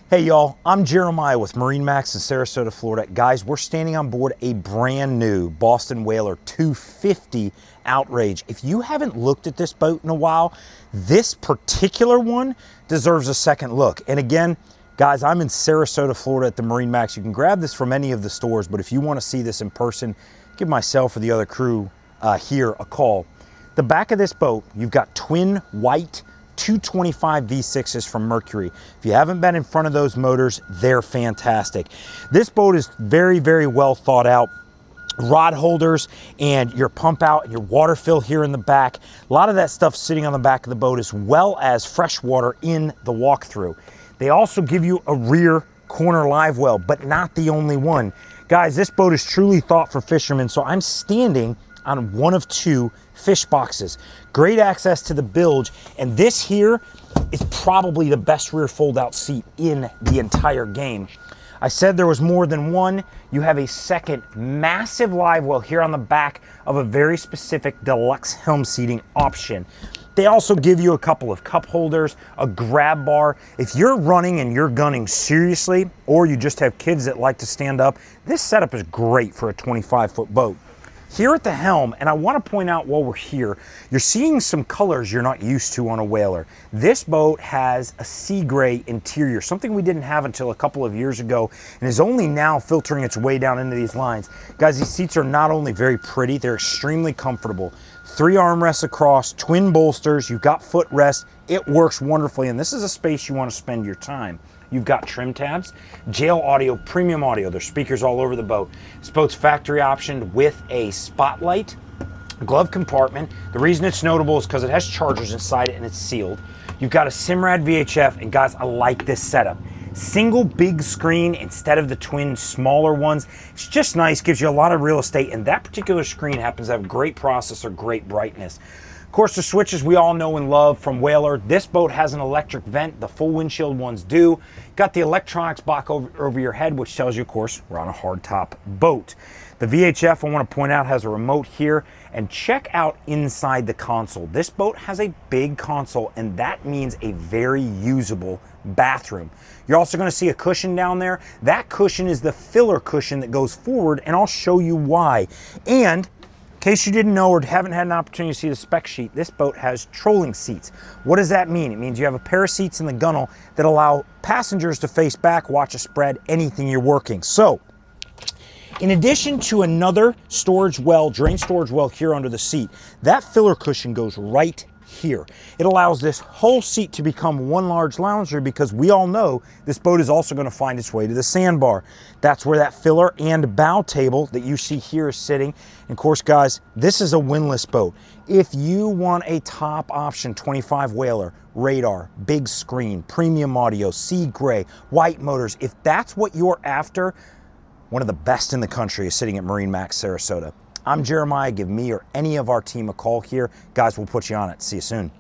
Hey y'all, I'm Jeremiah with MarineMax in Sarasota, Florida. Guys, we're standing on board a brand new Boston Whaler 250 Outrage. If you haven't looked at this boat in a while, this particular one deserves a second look. And again, guys, I'm in Sarasota, Florida at the MarineMax. You can grab this from any of the stores, but if you want to see this in person, give myself or the other crew here a call. The back of this boat, you've got twin white 225 V6s from Mercury. If you haven't been in front of those motors, they're fantastic. This boat is very, very well thought out. Rod holders and your pump out and your water fill here in the back. A lot of that stuff sitting on the back of the boat, as well as fresh water in the walkthrough. They also give you a rear corner live well, but not the only one. Guys, this boat is truly thought for fishermen, so I'm standing on one of two fish boxes. Great access to the bilge, and this here is probably the best rear fold-out seat in the entire game. I said there was more than one. You have a second massive live well here on the back of a very specific deluxe helm seating option. They also give you a couple of cup holders, a grab bar. If you're running and you're gunning seriously, or you just have kids that like to stand up, this setup is great for a 25-foot boat. Here at the helm, and I want to point out while we're here, you're seeing some colors you're not used to on a whaler. This boat has a sea gray interior, something we didn't have until a couple of years ago, and is only now filtering its way down into these lines. Guys, these seats are not only very pretty, they're extremely comfortable. 3 armrests across, twin bolsters, you've got footrest. It works wonderfully, and this is a space you want to spend your time. You've got trim tabs, jail audio, premium audio. There's speakers all over the boat. This boat's factory optioned with a spotlight, glove compartment. The reason it's notable is because it has chargers inside it and it's sealed. You've got a Simrad VHF, and guys, I like this setup. Single big screen instead of the twin smaller ones. It's just nice, gives you a lot of real estate, and that particular screen happens to have great processor, great brightness. Of course, the switches we all know and love from Whaler. This boat has an electric vent. The full windshield ones do. Got the electronics box over your head, which tells you, of course, we're on a hardtop boat. The VHF, I want to point out, has a remote here. And check out inside the console. This boat has a big console, and that means a very usable bathroom. You're also going to see a cushion down there. That cushion is the filler cushion that goes forward, and I'll show you why. And in case you didn't know or haven't had an opportunity to see the spec sheet, this boat has trolling seats. What does that mean? It means you have a pair of seats in the gunnel that allow passengers to face back, watch a spread, anything you're working. So, in addition to another storage well, drain storage well here under the seat, that filler cushion goes right here. It allows this whole seat to become one large lounger, because we all know this boat is also going to find its way to the sandbar. That's where that filler and bow table that you see here is sitting. And of course, guys, this is a windlass boat. If you want a top option 25 Whaler, radar, big screen, premium audio, sea gray, white motors, if that's what you're after, one of the best in the country is sitting at MarineMax Sarasota. I'm Jeremiah. Give me or any of our team a call here. Guys, we'll put you on it. See you soon.